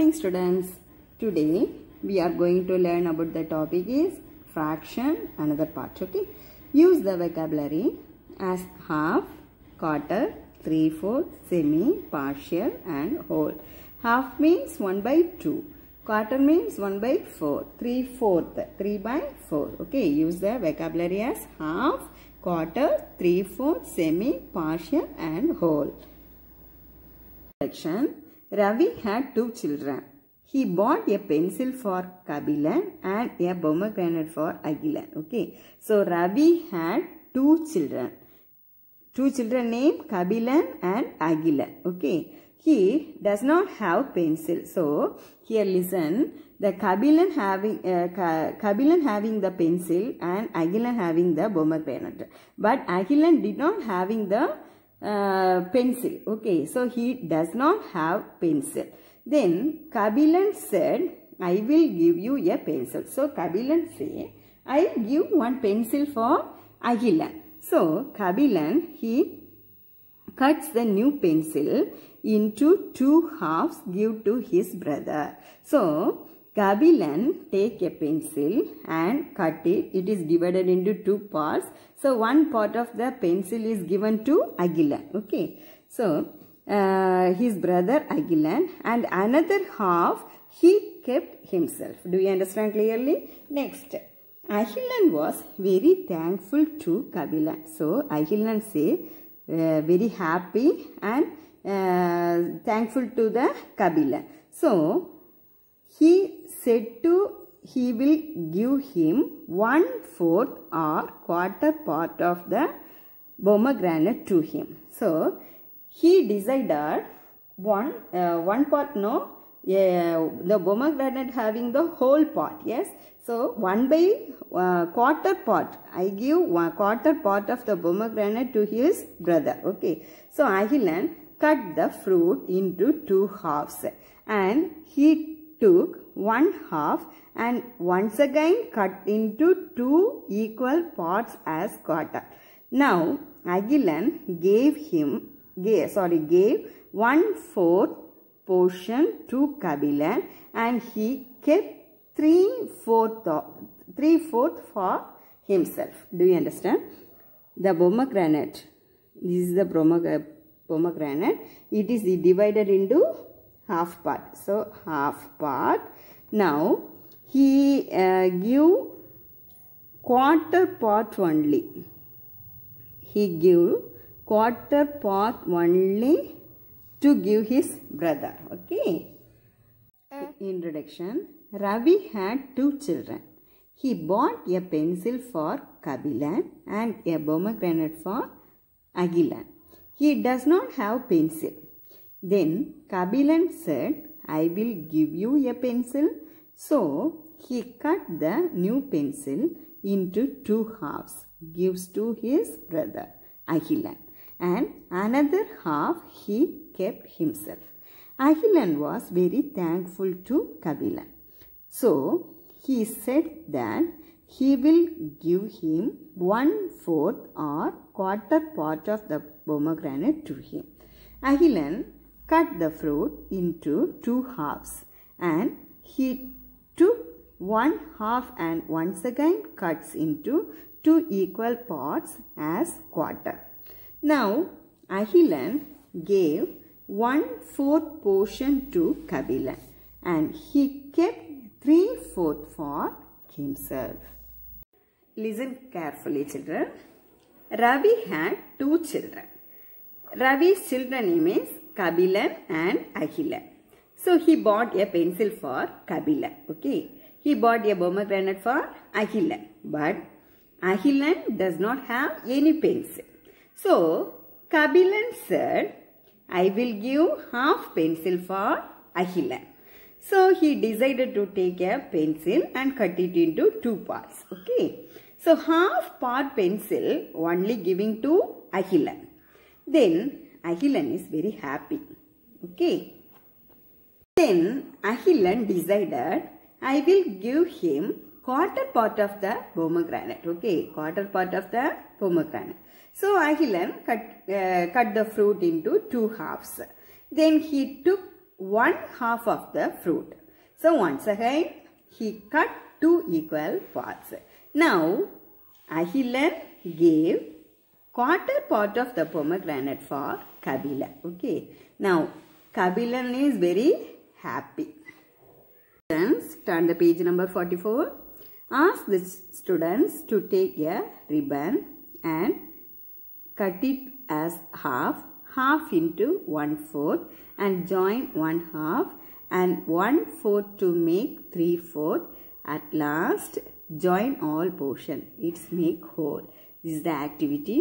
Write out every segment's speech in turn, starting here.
morning students. Today we are going to learn about the topic is fraction, another part. Okay, use the vocabulary as half, quarter, 3/4, semi, partial and whole. Half means 1/2, quarter means 1/4, 3/4, 3/4. Okay, use the vocabulary as half, quarter, 3/4, semi, partial and whole. Ravi had 2 children. He bought a pencil for Kabilan and a pomegranate for Agilan. Okay. So Ravi had 2 children. 2 children named Kabilan and Agilan. Okay. He does not have pencil. So here listen. The Kabilan having the pencil and Agilan having the pomegranate. But Agilan did not having the pencil. Okay, so he does not have pencil. Then Kabilan said, I will give you a pencil. So Kabilan said, I give one pencil for Agilan. So Kabilan, he cuts the new pencil into 2 halves, give to his brother. So Kabilan take a pencil and cut it. It is divided into 2 parts. So one part of the pencil is given to Agilan. Okay. So his brother Agilan, and another half he kept himself. Do you understand clearly? Next, Agilan was very thankful to Kabilan. So Agilan say very happy and thankful to the Kabilan. So he said he will give him 1/4 or quarter part of the pomegranate to him. So he decided one part, no, the pomegranate having the whole part. Yes. So 1/4 part. I give 1/4 part of the pomegranate to his brother. Okay. So Agilan cut the fruit into 2 halves and he took 1 half and once again cut into 2 equal parts as quarter. Now Agilan gave 1/4 portion to Kabilan and he kept 3/4 for himself. Do you understand? The pomegranate, this is the pomegranate. It is divided into half part. So half part. Now he give quarter part only. He give quarter part only to give his brother. Okay. Introduction. Ravi had 2 children. He bought a pencil for Kabilan and a pomegranate for Agilan. He does not have pencil. Then Kabilan said, I will give you a pencil. So he cut the new pencil into 2 halves, gives to his brother Agilan, and another half he kept himself. Agilan was very thankful to Kabilan. So he said that he will give him 1/4 or quarter part of the pomegranate to him. Agilan cut the fruit into 2 halves and he took 1 half and once again cuts into 2 equal parts as quarter. Now Agilan gave 1/4 portion to Kabilan and he kept 3/4 for himself. Listen carefully, children. Ravi had 2 children. Ravi's children name is Kabilan and Agilan. So he bought a pencil for Kabilan. Okay. He bought a pomegranate for Agilan. But Agilan does not have any pencil. So Kabilan said, I will give half pencil for Agilan. So he decided to take a pencil and cut it into 2 parts. Okay. So half part pencil only giving to Agilan. Then Agilan is very happy. Okay. Then Agilan decided, I will give him quarter part of the pomegranate. Okay, quarter part of the pomegranate. So Agilan cut the fruit into 2 halves. Then he took one half of the fruit. So once again, he cut two equal parts. Now, Agilan gave quarter part of the pomegranate for Kabila. Okay. Now, Kabilan is very happy. Students, turn the page number 44. Ask the students to take a ribbon and cut it as half into 1/4 and join 1/2 and 1/4 to make 3/4. At last, join all portion. It's make whole. This is the activity.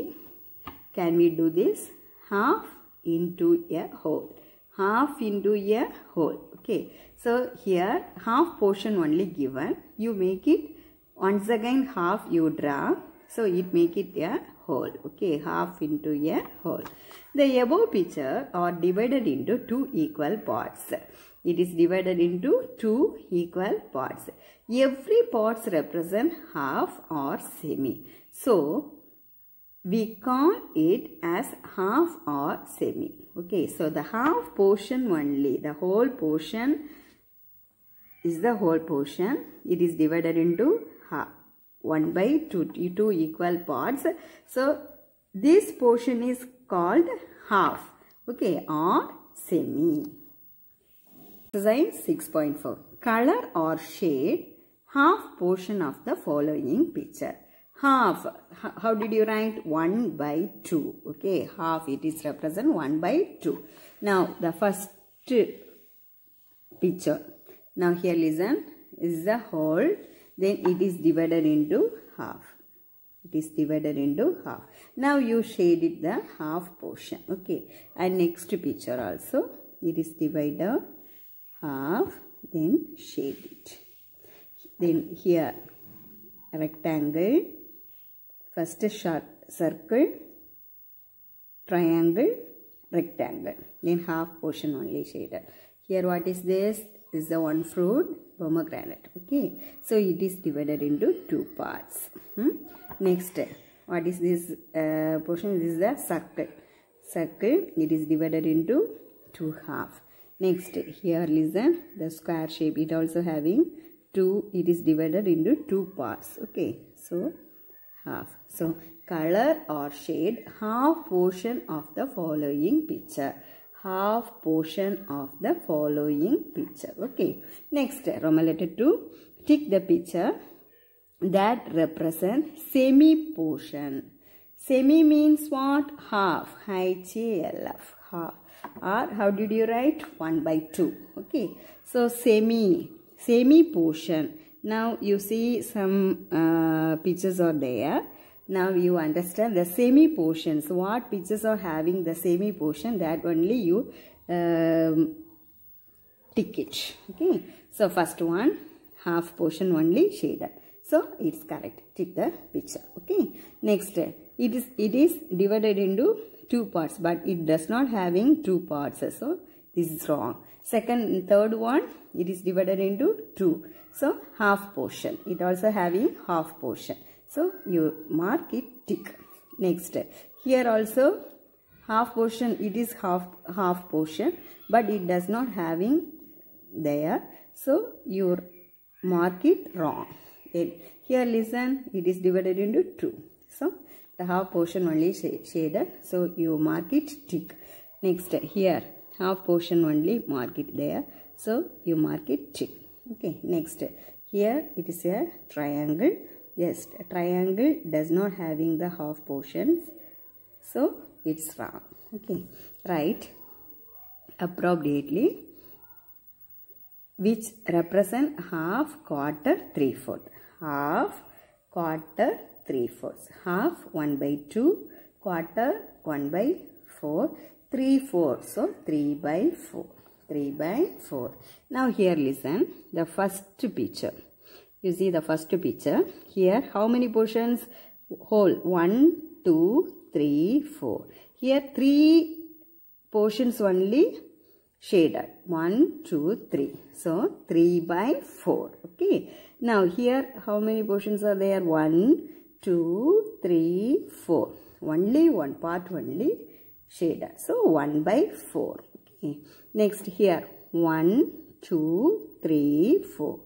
Can we do this? Half into a whole. Half into a whole. Okay. So here half portion only given. You make it once again half you draw. So it make it a whole. Okay. Half into a whole. The above picture are divided into two equal parts. It is divided into two equal parts. Every parts represent half or semi. So we call it as half or semi. Okay, so the half portion only, the whole portion is the whole portion. It is divided into half, 1/2, two equal parts. So this portion is called half, okay, or semi. Exercise 6.4. Color or shade half portion of the following picture. Half, how did you write? 1/2. Okay, half, it is represent 1/2. Now, the first picture. Now, here listen, is the whole, then it is divided into half. It is divided into half. Now, you shaded the half portion. Okay, and next picture also, it is divided half, then shade it. Then here, rectangle. First circle, triangle, rectangle. Then half portion only shaded. Here what is this? This is the one fruit, pomegranate. Okay. So it is divided into two parts. Next, what is this portion? This is the circle. Circle, it is divided into two half. Next, here listen, the square shape. It also having two, it is divided into two parts. Okay. So half. So, color or shade half portion of the following picture. Half portion of the following picture. Okay. Next, Roman letter 2. Tick the picture that represent semi portion. Semi means what? Half. H-A-L-F. Half. Or how did you write? 1/2. Okay. So, semi portion. Now you see some pictures are there. Now you understand the semi portions. What pictures are having the semi portion, that only you tick it. Okay. So first one, half portion only shaded. So it's correct. Tick the picture. Okay. Next, it is divided into two parts, but it does not having two parts. So this is wrong. Second, third one, it is divided into two. So, half portion. It also having half portion. So, you mark it tick. Next, here also half portion, it is half portion, but it does not having there. So, you mark it wrong. Then, here listen, it is divided into two. So, the half portion only shaded. So, you mark it tick. Next, here half portion only, mark it there. So, you mark it tick. Okay, next, here it is a triangle. Yes, a triangle does not having the half portions. So, it's wrong. Okay, write appropriately which represent half, quarter, 3/4. Half, quarter, 3/4. Half, 1/2. Quarter, 1/4. 3/4. So, 3/4. 3/4. Now here listen, the first picture. You see the first picture. Here how many portions? Whole. 1, 2, 3, 4. Here 3 portions only shaded. 1, 2, 3. So 3/4. Okay. Now here how many portions are there? 1, 2, 3, 4. Only one part only shaded. So 1/4. Okay. Next here 1, 2, 3, 4.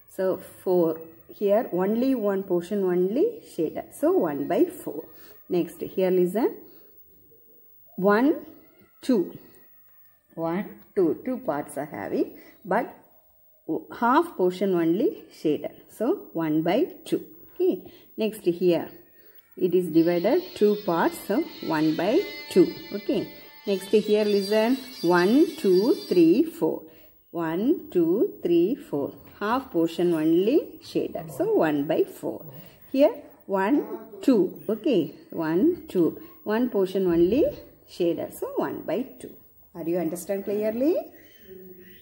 So 4. Here only one portion only shaded. So 1 by 4. Next here listen. 1, 2. 1, 2. Two parts are having, but half portion only shaded. So 1 by 2. Okay. Next here. It is divided 2 parts. So 1 by 2. Okay. Next here listen. 1, 2, 3, 4. 1, 2, 3, 4. Half portion only shaded. So 1 by 4. Here 1, 2. Okay. 1, 2. One portion only shaded. So 1 by 2. Are you understand clearly?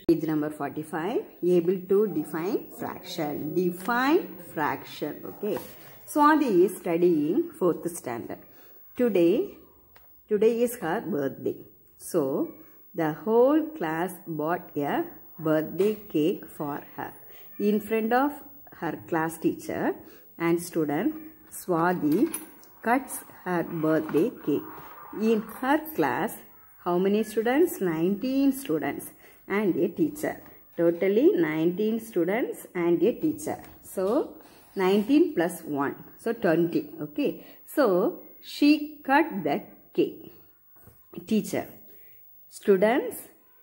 Page number 45. Able to define fraction. Define fraction. Okay. Swati is studying 4th standard. Today is her birthday. So the whole class bought a birthday cake for her. In front of her class teacher and student, Swati cuts her birthday cake. In her class, how many students? 19 students and a teacher. Totally 19 students and a teacher. So 19 plus 1. So 20. Okay. So she cut the cake. Teacher. Students,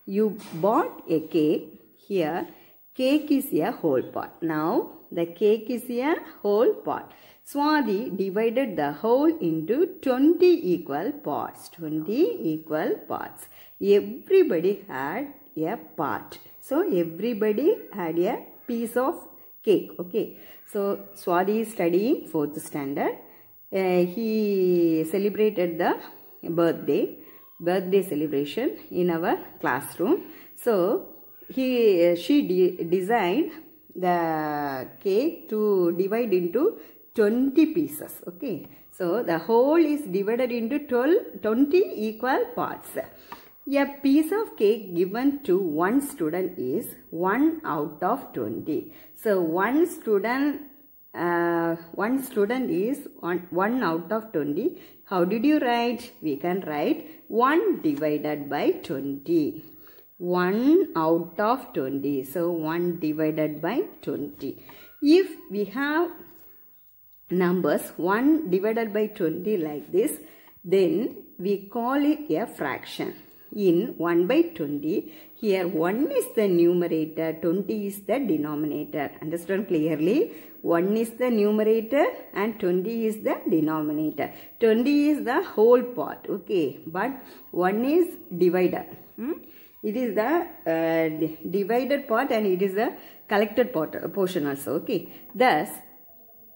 you bought a cake. Here, cake is a whole part. Now, the cake is a whole part. Swati divided the whole into 20 equal parts. 20 equal parts. Everybody had a part. So, everybody had a piece of cake. Okay. So, Swati is studying 4th standard. He celebrated the birthday celebration in our classroom. So, she designed the cake to divide into 20 pieces. Okay. So, the whole is divided into 20 equal parts. A piece of cake given to one student is 1 out of 20. So, one student is 1 out of 20. How did you write? We can write 1 divided by 20. 1 out of 20. So, 1 divided by 20. If we have numbers 1 divided by 20 like this, then we call it a fraction. In 1 by 20, here 1 is the numerator, 20 is the denominator. Understand clearly? 1 is the numerator and 20 is the denominator. 20 is the whole part. Okay. But 1 is divider. It is the divided part and it is the collected portion also. Okay. Thus,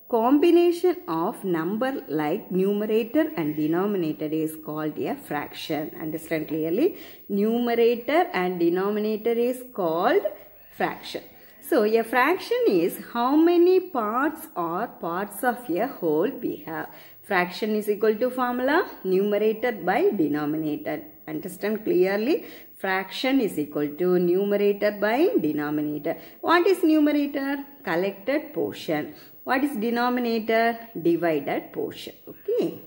combination of number like numerator and denominator is called a fraction. Understand clearly? Numerator and denominator is called fraction. So, a fraction is how many parts or parts of a whole we have. Fraction is equal to formula numerator by denominator. Understand clearly? Fraction is equal to numerator by denominator. What is numerator? Collected portion. What is denominator? Divided portion. Okay.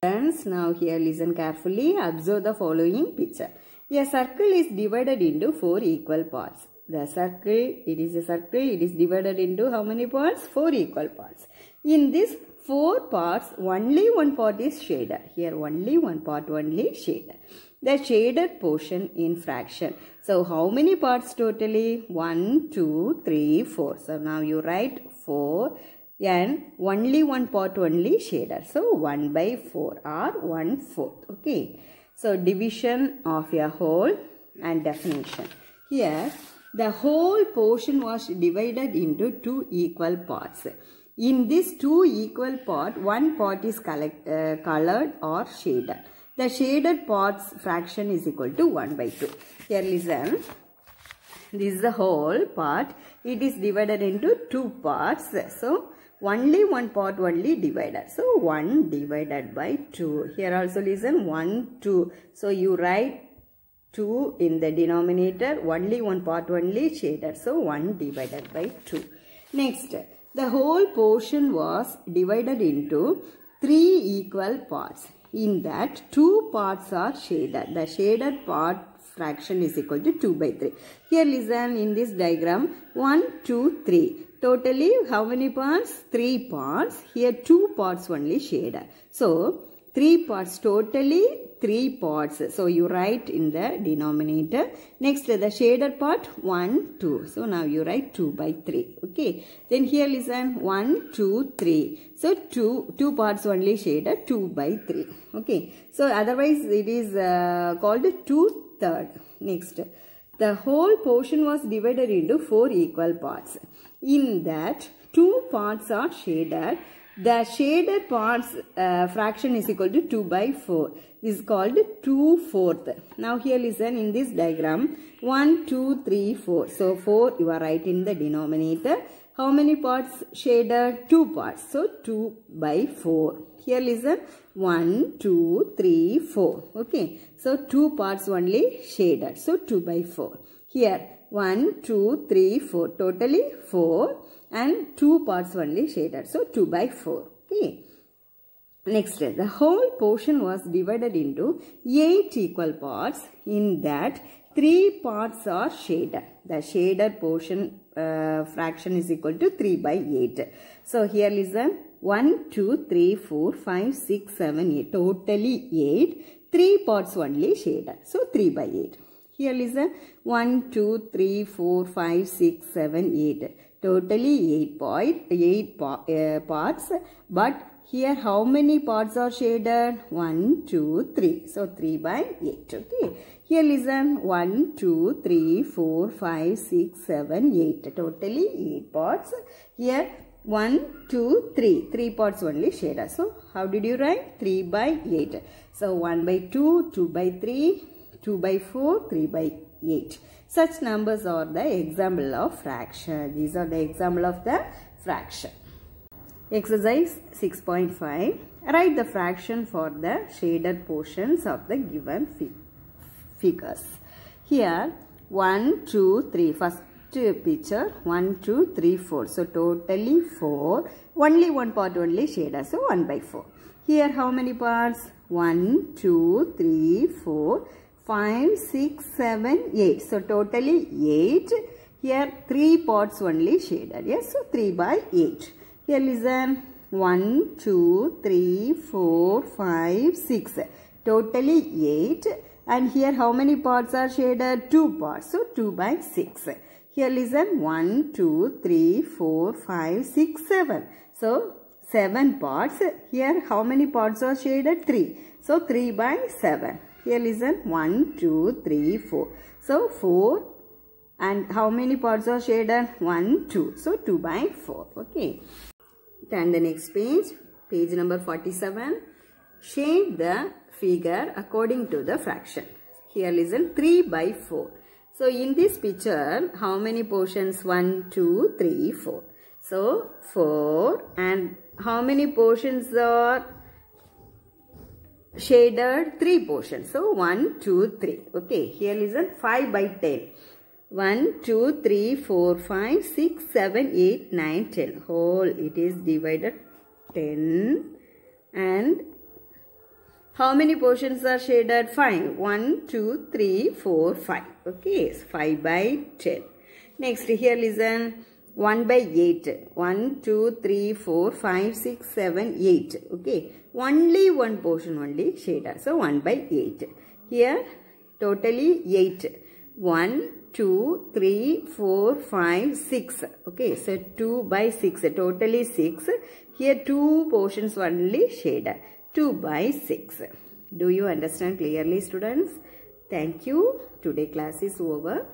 Friends, now here listen carefully. Observe the following picture. A circle is divided into 4 equal parts. The circle, it is a circle, it is divided into how many parts? 4 equal parts. In this 4 parts, only one part is shaded. Here only one part only shaded. The shaded portion in fraction. So, how many parts totally? 1, 2, 3, 4. So, now you write 4 and only one part only shaded. So, 1 by 4 or 1/4. Okay. So, division of a whole and definition. Here, the whole portion was divided into 2 equal parts. In this 2 equal part, one part is colored or shaded. The shaded parts fraction is equal to 1 by 2. Here listen. This is the whole part. It is divided into 2 parts. So, only one part only divided. So, 1 divided by 2. Here also listen. 1, 2. So, you write 2 in the denominator. Only one part only shaded. So, 1 divided by 2. Next, the whole portion was divided into 3 equal parts. In that, 2 parts are shaded. The shaded part fraction is equal to 2 by 3. Here listen, in this diagram 1, 2, 3. Totally how many parts? 3 parts. Here 2 parts only shaded. So 3 parts, totally 3 parts. So you write in the denominator. Next the shaded part 1, 2. So now you write 2 by 3. Okay. Then here listen 1, 2, 3. So 2 parts only shaded 2 by 3. Okay. So otherwise it is called 2/3. Next. The whole portion was divided into 4 equal parts. In that 2 parts are shaded. The shaded parts fraction is equal to 2 by 4. This is called 2/4. Now here listen, in this diagram 1, 2, 3, 4. So 4 you are writing in the denominator. How many parts shaded? 2 parts. So 2 by 4. Here listen 1, 2, 3, 4. Okay. So 2 parts only shaded. So 2 by 4. Here 1, 2, 3, 4. Totally 4. And 2 parts only shaded. So 2 by 4. Okay. Next, the whole portion was divided into 8 equal parts. In that 3 parts are shaded. The shaded portion fraction is equal to 3 by 8. So here listen, 1, 2, 3, 4, 5, 6, 7, 8. Totally 8. 3 parts only shaded. So 3 by 8. Here listen, 1, 2, 3, 4, 5, 6, 7, 8. Totally 8 parts. But here how many parts are shaded? 1, 2, 3. So 3 by 8. Okay. Here listen, 1, 2, 3, 4, 5, 6, 7, 8. Totally 8 parts. Here 1, 2, 3. 3 parts only shaded. So how did you write? 3 by 8. So 1 by 2, 2 by 3, 2 by 4, 3 by 8. Such numbers are the example of fraction. These are the example of the fraction. Exercise 6.5. Write the fraction for the shaded portions of the given figures. Here 1, 2, 3. First picture 1, 2, 3, 4. So totally 4. Only one part only shaded. So 1 by 4. Here how many parts? 1, 2, 3, 4. 5, 6, 7, 8. So totally 8. Here 3 parts only shaded. Yes, so 3 by 8. Here listen, 1, 2, 3, 4, 5, 6. Totally 8. And here how many parts are shaded? 2 parts. So 2 by 6. Here listen, 1, 2, 3, 4, 5, 6, 7. So 7 parts. Here how many parts are shaded? 3. So 3 by 7. Here listen, 1, 2, 3, 4. So 4. And how many parts are shaded? 1, 2. So 2 by 4. Okay. Turn the next page. Page number 47. Shade the figure according to the fraction. Here listen, 3 by 4. So in this picture, how many portions? 1, 2, 3, 4. So 4. And how many portions are shaded? 3 portions. So 1, 2, 3. Okay. Here listen, 5 by 10. 1, 2, 3, 4, 5, 6, 7, 8, 9, 10. Whole it is divided 10. And how many portions are shaded? 5. 1, 2, 3, 4, 5. Okay. 5 by 10. Next here listen, 1 by 8. 1, 2, 3, 4, 5, 6, 7, 8. Okay. Only one portion only shaded. So 1 by 8. Here totally 8. 1, 2, 3, 4, 5, 6. Okay. So 2 by 6. Totally 6. Here 2 portions only shaded. 2 by 6. Do you understand clearly, students? Thank you. Today class is over.